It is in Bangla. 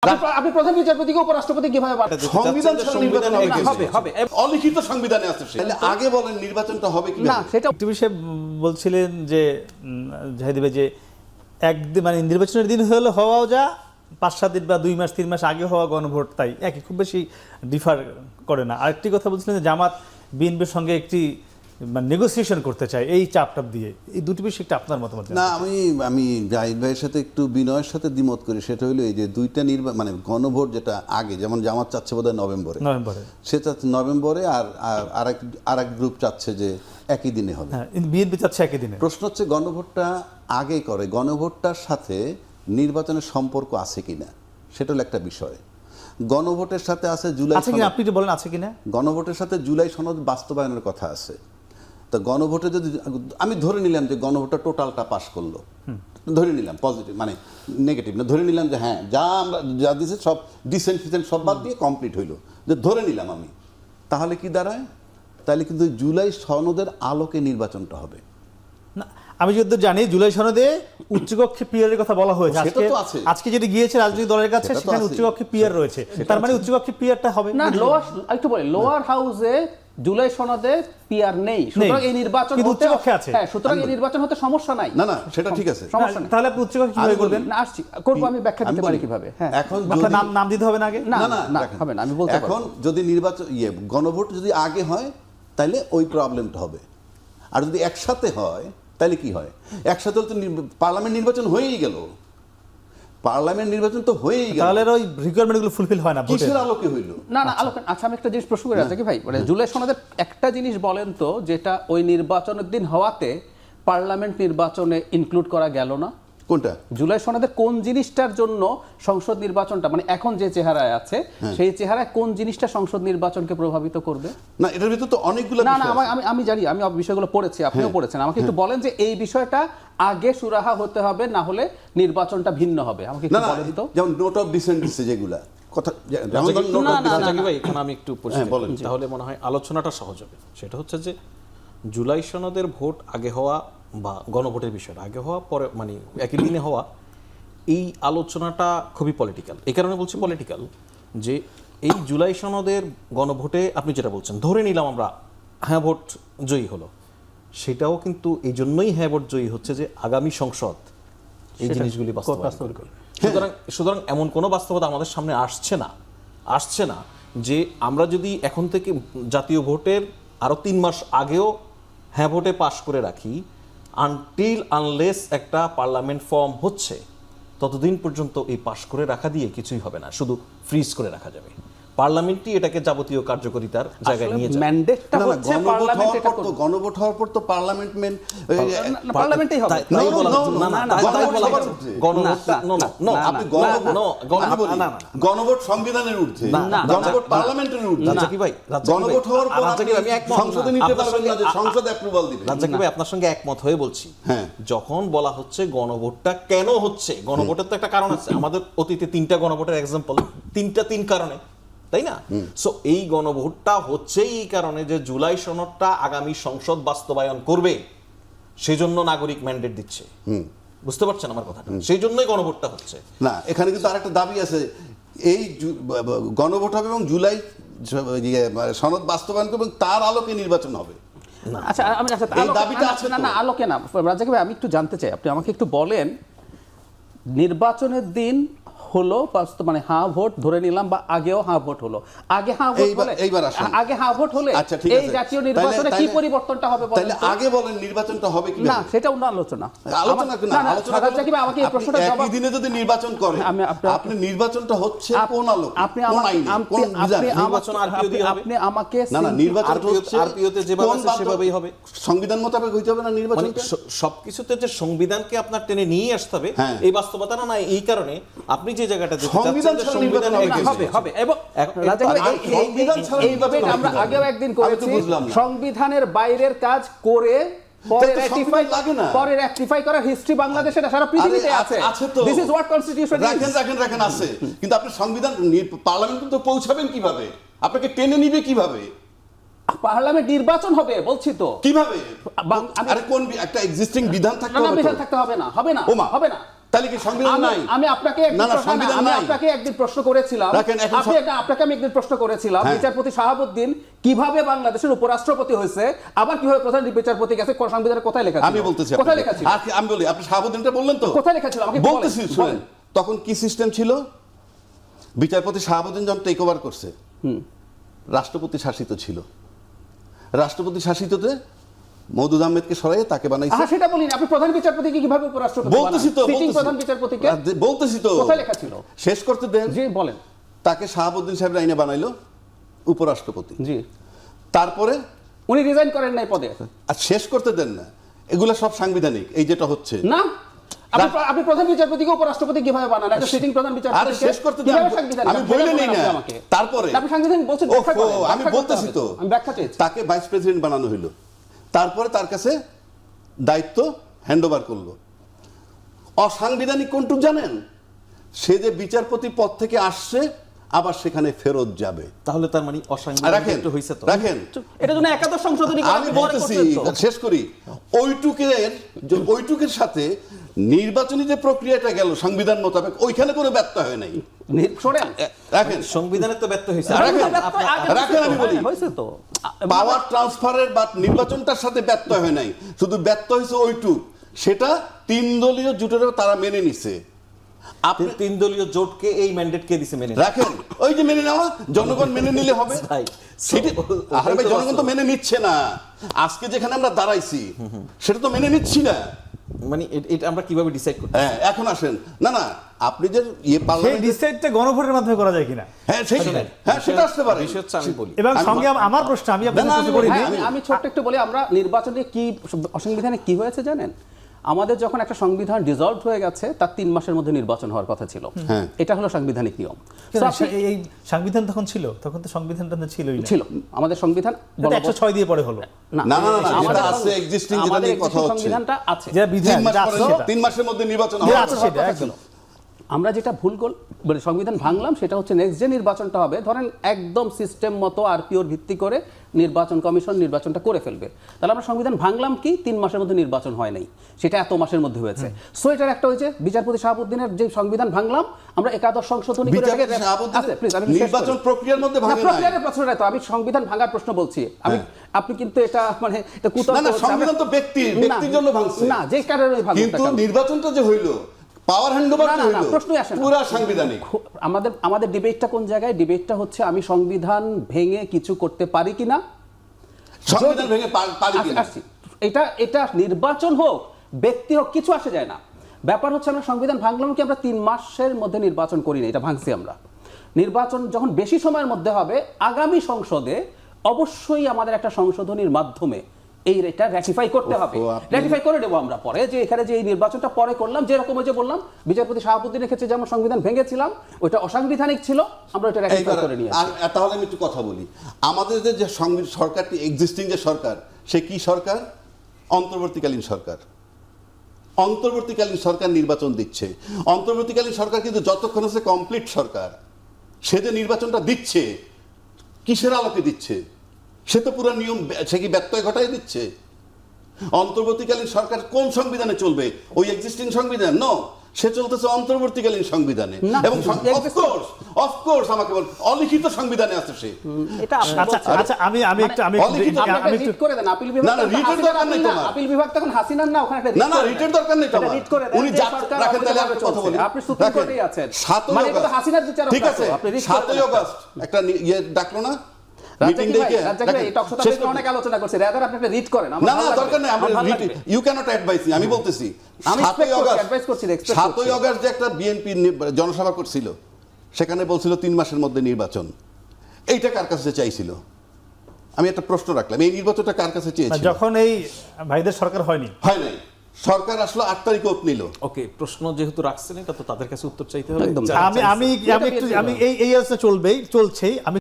আপনি প্রধান বিচারপতিকে উপরাষ্ট্রপতি কিভাবে সংবিধান ছাড়া নির্বাচন হবে অলিখিত সংবিধানে আছে তাহলে আগে বলেন নির্বাচনটা হবে কি না সেটা একটু বিষয়ে বলছিলেন যে জাহিদ ভাই যে একদিন মানে নির্বাচনের দিন হলে হওয়াও যা 5-7 দিন বা 2 মাস 3 মাস আগে হওয়া গণভোট তাই একই খুব বেশি ডিফার করে না। আরেকটি কথা বলছিলেন যে জামাত বিএনপির সঙ্গে একটি মানে নেগোসিয়েশন করতে চায় এই চাপটাপ দিয়ে, এই দুটি বিষয় একটা আপনার মতামত। না আমি জাহিদ ভাইয়ের সাথে একটু বিনয়ের সাথে দ্বিমত করি। সেটা হলো এই যে দুইটা মানে গণভোট যেটা আগে যেমন জামাত চাচ্ছে বোধহয় নভেম্বরে সে চাচ্ছে নভেম্বরে, আর আরেক গ্রুপ চাচ্ছে যে একই দিনে হবে। বিএনপি চাচ্ছে একই দিনে। প্রশ্ন হচ্ছে গণভোটটা আগে করে গণভোটটার সাথে নির্বাচনের সম্পর্ক আছে কিনা সেটা হলো একটা বিষয়। গণভোটের সাথে আছে জুলাই আছে কিনা আপনি বলেন আছে কিনা। গণভোটের সাথে জুলাই সনদ বাস্তবায়নের কথা আছে। তো গণভোটে যদি আমি ধরে নিলাম যে গণভোটটা টোটালটা পাস করলো, ধরে নিলাম পজিটিভ মানে নেগেটিভ না, ধরে নিলাম যে হ্যাঁ যা আমরা যা দিয়েছে সব ডিসেন্ট ফিসেন্ট সব বাদ দিয়ে কমপ্লিট হইলো, যে ধরে নিলাম আমি, তাহলে কি দাঁড়ায়? তাহলে কিন্তু জুলাই সনদের আলোকে নির্বাচনটা হবে না। আমি যতদূর জানি জুলাই সনদে উচ্চকক্ষে পিয়ারের কথা বলা হয়েছে। আজকে যেটি গিয়েছে রাজনৈতিক দলের কাছে সেখানে উচ্চকক্ষে পিয়ার রয়েছে, তার মানে উচ্চকক্ষে পিয়ারটা হবে না। একটু বলি লোয়ার হাউসে জুলাই সনদে পিআর নেই, সুতরাং এই নির্বাচন হতে আছে। হ্যাঁ, সুতরাং এই নির্বাচন হতে সমস্যা নাই। না না সেটা ঠিক আছে, সমস্যা নাই। তাহলে আপনি উচ্চকক্ষে কিভাবে করবেন? না আসছি করব, আমি ব্যাখ্যা দিতে পারি কিভাবে। হ্যাঁ, এখন আপনার নাম দিতে হবে না আগে? না না হবে না, আমি বলতে পারবো। এখন যদি নির্বাচন গণভোট যদি আগে হয় তাহলে ওই প্রবলেমটা হবে, আর যদি একসাথে হয় তাহলে কি হয়? একসাথে তো পার্লামেন্ট নির্বাচন হয়েই গেল, পার্লামেন্ট নির্বাচন তো হয়েই গেল, তাহলে ওই রিকোয়ারমেন্টগুলো ফুলফিল হয় না। কিসের আলোকে হইল? না আলোকে। আচ্ছা আমি একটা জিনিস প্রশ্ন করে রাখি ভাই, মানে জুলাই সনদের একটা জিনিস বলেন তো যেটা ওই নির্বাচনের দিন হওয়াতে পার্লামেন্ট নির্বাচনে ইনক্লুড করা গেল না। কোনটা? জুলাই সনদের কোন জিনিসটার জন্য সংসদ নির্বাচনটা মানে এখন যে চেহারায় আছে সেই চেহারায় কোন জিনিসটা সংসদ নির্বাচনকে প্রভাবিত করবে? না এটার ভিতর তো অনেকগুলো না আমি জানি, আমি বিষয়গুলো পড়েছি, আপনিও পড়েছেন। আমাকে একটু বলেন যে এই বিষয়টা আগে সুরাহা হতে হবে, না হলে নির্বাচনটা ভিন্ন হবে। আমাকে একটু বলেন তো। যেমন নোট অফ ডিসেন্ট যেগুলা কথা আমি একটু তাহলে মনে হয় আলোচনাটা সহজ হবে। সেটা হচ্ছে যে জুলাই সনদের ভোট আগে হওয়া বা গণভোটের বিষয়টা আগে হওয়া পরে মানে একই দিনে হওয়া, এই আলোচনাটা খুবই পলিটিক্যাল। এই কারণে বলছি পলিটিক্যাল যে এই জুলাই সনদের গণভোটে আপনি যেটা বলছেন ধরে নিলাম আমরা হ্যাঁ ভোট জয়ী হলো, সেটাও কিন্তু এই জন্যই হ্যাঁ ভোট জয়ী হচ্ছে যে আগামী সংসদ এই জিনিসগুলি বাস্তবায়ন করবে। সুতরাং এমন কোনো বাস্তবতা আমাদের সামনে আসছে না যে আমরা যদি এখন থেকে জাতীয় ভোটের আরো 3 মাস আগেও হ্যাঁ ভোটে পাশ করে রাখি, আনটিল আনলেস একটা পার্লামেন্ট ফর্ম হচ্ছে ততদিন পর্যন্ত এই পাশ করে রাখা দিয়ে কিছুই হবে না, শুধু ফ্রিজ করে রাখা যাবে। পার্লামেন্টই এটাকে যাবতীয় কার্যকারিতার জায়গায় নিয়ে যাবে। ম্যান্ডেটটা হচ্ছে পার্লামেন্ট, এটা করতে গণভোট হওয়ার পর তো পার্লামেন্টেই হবে। তাই বলা গণভোট সংবিধানের ঊর্ধ্বে, গণভোট পার্লামেন্টের ঊর্ধ্বে। গণভোট হওয়ার পর সংসদে নিতে পারবেন না যে সংসদ অ্যাপ্রুভাল দিবে। রাজ্জাক ভাই আপনার সঙ্গে একমত হয়ে বলছি, যখন বলা হচ্ছে গণভোটটা কেন হচ্ছে, গণভোটের তো একটা কারণ আছে। আমাদের অতীতে 3টা গণভোটের এক্সাম্পল, 3 কারণে, তাই না? সো এই গণভোটটা হচ্ছে এই কারণে যে জুলাই সনদটা আগামী সংসদ বাস্তবায়ন করবে, সেজন্য নাগরিক ম্যান্ডেট দিচ্ছে। বুঝতে পারছেন আমার কথাটা? সেই জন্যই গণভোটটা হচ্ছে। না এখানে কিন্তু আরেকটা দাবি আছে, এই গণভোট হবে এবং জুলাই সনদ বাস্তবায়ন করবে, তার আলোকে নির্বাচন হবে। আচ্ছা আমি না আলোকে না রাজ্জাক ভাই, আমি একটু জানতে চাই, আপনি আমাকে একটু বলেন নির্বাচনের দিন হলো মানে হ্যাঁ ভোট ধরে নিলাম বা আগেও হ্যাঁ ভোট হলো, আগে হ্যাঁ ভোট হলে এই জাতীয় নির্বাচনে কি পরিবর্তনটা হবে বলেন? তাহলে আগে বলেন নির্বাচনটা হবে কি না, সেটা অন্য আলোচনা। আপনি একই দিনে যদি নির্বাচন করেন, আপনি নির্বাচনটা হচ্ছে কোন আলোকে, আপনি আমাকে আরপিওতে যেভাবে আছে সেভাবেই হবে, সংবিধান মোতাবেক হইতে হবে না নির্বাচনটা। সবকিছুতে যে সংবিধানকে আপনার টেনে নিয়ে আসতে হবে এই বাস্তবতা না, এই কারণে আপনি যে জায়গাটা আমরা আগেও একদিন করেছি, সংবিধানের বাইরের কাজ করে পরে রেকটিফাই করার হিস্ট্রি বাংলাদেশে সারা পৃথিবীতে আছে। দিস ইজ হোয়াট কনস্টিটিউশন রাখেন আছে, কিন্তু আপনি সংবিধান পার্লামেন্ট তো পৌঁছাবেন কিভাবে? আপনাকে টেনে নিবে কিভাবে? পার্লামেন্ট নির্বাচন হবে বলছি তো, কিভাবে? আরে কোন একটা এক্সিস্টিং বিধান থাকতে হবে? বিধান থাকতে হবে না, হবে না। তাহলে কি সংবিধান নাই? আমি আপনাকে না, না, সংবিধান নাই। একদিন প্রশ্ন করেছিলাম, রাখেন, এখন আপনাকে আমি একদিন প্রশ্ন করেছিলাম, হ্যাঁ। বিচারপতি শাহাবুদ্দিন কিভাবে বাংলাদেশের উপরাষ্ট্রপতি হয়েছে, আবার কিভাবে প্রধান বিচারপতি গেছে, সংবিধানে কোথায় লেখা ছিল? আমি বলতেছি কোথায় আপনাকে। লেখা ছিল? আর আমি বলি, আপনি শাহাবুদ্দিনটা বললেন তো, কোথায় লেখা ছিল আমাকে বলতেছি বলেন, শুনেন। বলেন। তখন কি সিস্টেম ছিল? বিচারপতি শাহাবুদ্দিন যখন টেক ওভার করছে, রাষ্ট্রপতি শাসিত ছিল। রাষ্ট্রপতি শাসিততে মওদুদ আহমেদকে সরাইয়ে তাকে বানাইছে। সেটা বলিনি, আপনি প্রধান বিচারপতিকে কিভাবে উপরাষ্ট্রপতি বানান? বলতেছি তো, সিটিং প্রধান বিচারপতিকে বলতেছি তো, কোথায় লেখা ছিল? শেষ করতে দেন। জি বলেন। তাকে শাহাবুদ্দিন সাহেবের আইনে বানাইলো উপরাষ্ট্রপতি। জি, তারপরে উনি রিজাইন করেন নাই পদে। আর শেষ করতে দেন না। এগুলা সব সাংবিধানিক, এই যেটা হচ্ছে না, আপনি প্রধান বিচারপতিকে উপরাষ্ট্রপতি কিভাবে বানান? একটা সিটিং প্রধান আরে বিচারপতিকে শেষ করতে দেন। কিভাবে সাংবিধানিক? আমি বলে নেই না। আমাকে তারপরে আপনি সাংবিধানিক বলছেন, ব্যাখ্যা ওহো, করেন, আমি ব্যাখ্যা করতে বলতেছি হবে তো, আমি ব্যাখ্যা চেয়েছি। তাকে ভাইস প্রেসিডেন্ট বানানো হইলো। তারপরে তার কাছে দায়িত্ব হ্যান্ডওভার করলো। অসাংবিধানিক কোনটুক জানেন? সে যে বিচারপতি পদ থেকে আসছে, আবার সেখানে ফেরত যাবে। তাহলে তার মানে অসাংবিধানিক রাখেন, একটু হয়েছে তো। রাখেন। এটার জন্য একাদশ সংশোধনী করা আমি আপনি মনে বলতেছি, করছেন তো? শেষ করি। ওইটুকের সাথে নির্বাচনী যে প্রক্রিয়াটা গেল সংবিধান মোতাবেক, ওইখানে কোনো ব্যত্যয় হয় নাই। শোনেন, রাখেন, সংবিধানে তো ব্যর্থ হয়েছে। রাখেন, আমি বলি। হয়েছে তো। পাওয়ার ট্রান্সফারের বা নির্বাচনটার সাথে ব্যত্যয় হয় নাই, শুধু ব্যত্যয় হয়েছে ওইটুক। সেটা 3 দলীয় জোটের তারা মেনে নিছে। আপনি 3 দলীয় জোটকে এই ম্যান্ডেট কে দিছে মেনে? রাখেন, ওই যে মেনে নেওয়া, জনগণ মেনে নিলে হবে। ভাই, সেটা আরে ভাই, জনগণ তো মেনে নিচ্ছে না। আজকে যেখানে আমরা দাঁড়াইছি, সেটা তো মেনে নিচ্ছি না। মানে এটা আমরা কিভাবে ডিসাইড করব? হ্যাঁ, এখন আসেন। না না, আপনি যে সেই পার্লামেন্টে, ডিসাইডটা গণভোটের মাধ্যমে করা যায় কিনা? হ্যাঁ সেটা আসতে পারে। বিষয় হচ্ছে আমি বলি, এবং সঙ্গে আমার প্রশ্ন, আমি আপনাকে প্রশ্ন করিনি। আমি ছোট্ট একটু বলি, আমরা নির্বাচনে কি অসাংবিধানিক কি হয়েছে জানেন? আমাদের যখন একটা সংবিধান ডিসলভ হয়ে গেছে, তার 3 মাসের মধ্যে নির্বাচন হওয়ার কথা ছিল। এটা হলো সাংবিধানিক নিয়ম। এই সংবিধান তখন ছিল? তখন তো সংবিধানটা ছিলই না। ছিল আমাদের সংবিধান 106 দিয়ে পরে হলো। না না না, আমাদের সেটা আছে, এক্সিস্টিং, যেটা নিয়ে কথা হচ্ছে। সংবিধানটা আছে, যেটা বিধান 3 মাসের মধ্যে নির্বাচন যেটা হবে। আছে সেটা একদম। আমরা যেটা ভুল মানে সংবিধান ভাঙলাম, সেটা হচ্ছে নেক্সট যে নির্বাচনটা হবে, ধরেন একদম সিস্টেম মতো আরপিওর ভিত্তি করে নির্বাচন কমিশন নির্বাচনটা করে ফেলবে। তাহলে আমরা সংবিধান ভাঙলাম কি 3 মাসের মধ্যে নির্বাচন হয় নাই, সেটা এত মাসের মধ্যে হয়েছে। সো এটার একটা হয়েছে বিচারপতি শাহাবুদ্দিনের যে সংবিধান ভাঙলাম আমরা, একাদশ সংশোধনী করে এটাকে নির্বাচন প্রক্রিয়ার মধ্যে ভাঙে না। প্রক্রিয়ার প্রশ্নটা তো, আমি সংবিধান ভাঙার প্রশ্ন বলছি। আপনি কিন্তু এটা মানে এটা কুতর্ক না, হচ্ছে। সংবিধান তো ব্যক্তির জন্য ভাঙছে না, যে কারণে ভাঙছে, কিন্তু নির্বাচনটা যে হইলো, পাওয়ার হ্যান্ডওভার না, হইলো, প্রশ্নই আসে না। পুরা সাংবিধানিক। আমাদের ডিবেটটা কোন জায়গায়? ডিবেটটা হচ্ছে আমি সংবিধান ভেঙে কিছু করতে পারি কিনা, সংবিধান ভেঙে পারি কিনা। আসছি, এটা নির্বাচন হোক ব্যক্তি হোক কিছু আসে যায় না। ব্যাপার হচ্ছে আমরা সংবিধান ভাঙলাম কি আমরা 3 মাসের মধ্যে নির্বাচন করি না, এটা ভাঙছি আমরা। নির্বাচন যখন বেশি সময়ের মধ্যে হবে, আগামী সংসদে অবশ্যই আমাদের একটা সংশোধনীর মাধ্যমে এটা র্যাটিফাই করতে হবে। র্যাটিফাই করে দেবো আমরা পরে, যে এখানে যে এই নির্বাচনটা পরে করলাম, যেরকম ওই যে বললাম বিচারপতি শাহাবুদ্দিনের ক্ষেত্রে যেমন সংবিধান ভেঙেছিলাম, ওইটা অসাংবিধানিক ছিল, আমরা ওটা র্যাটিফাই করে নিয়ে আসি। আর তাহলে আমি একটু কথা বলি, আমাদের যে সরকারটি এক্সিস্টিং যে সরকার, সে কি সরকার? অন্তর্বর্তীকালীন সরকার। অন্তর্বর্তীকালীন সরকার নির্বাচন দিচ্ছে। অন্তর্বর্তীকালীন সরকার কিন্তু যতক্ষণ আছে কমপ্লিট সরকার, সে যে নির্বাচনটা দিচ্ছে, কিসের আলোকে দিচ্ছে? সে তো পুরো নিয়ম, সে কি ব্যত্যয় ঘটাই দিচ্ছে? অন্তর্বর্তীকালীন সরকার কোন সংবিধানে চলবে? ওই এক্সিস্টিং সংবিধান? নো, সে চলতেছে অন্তর্বর্তীকালীন সংবিধানে। এবং অফকোর্স আমাকে বল, অলিখিত সংবিধানে আছে সে। এটা আচ্ছা, আমি একটু রিট করে দেন। আপিল বিভাগ, না, রিটের দরকার নেই তোমার। আপিল বিভাগ তখন হাসিনার না, ওখানে একটা না না, রিটের দরকার নেই তোমার। রিট করে দেন। উনি রাখেন, তাহলে আমি কথা বলি। আপনি সুপ্রিম কোর্টেই আছেন, 7 মানে এটা তো হাসিনার বিচারক। ঠিক আছে, আপনি রিট 7 আগস্ট একটা ইয়ে ডাকলো না, মিটিং ডেকে। অনেক আলোচনা করছে, রাদার আপনি একটা রিট করেন। না না, দরকার নেই, আমরা right, you can not advise me. আমি বলতেছি 7 আগস্ট যে একটা বিএনপি জনসভা করছিল, সেখানে বলছিল 3 মাসের মধ্যে নির্বাচন। এইটা কার কাছে চাইছিল? আমি একটা প্রশ্ন রাখলাম, এই নির্বাচনটা কার কাছে চেয়েছিল? যখন এই ভাইদের সরকার হয়নি, হয় নাই, সরকার আসলো 8 তারিখে ওত নিল। ওকে, প্রশ্ন যেহেতু রাখছেন, এটা তো তাদের কাছে উত্তর চাইতে হবে। একদম। আমি এই আলোচনা চলছেই। আমি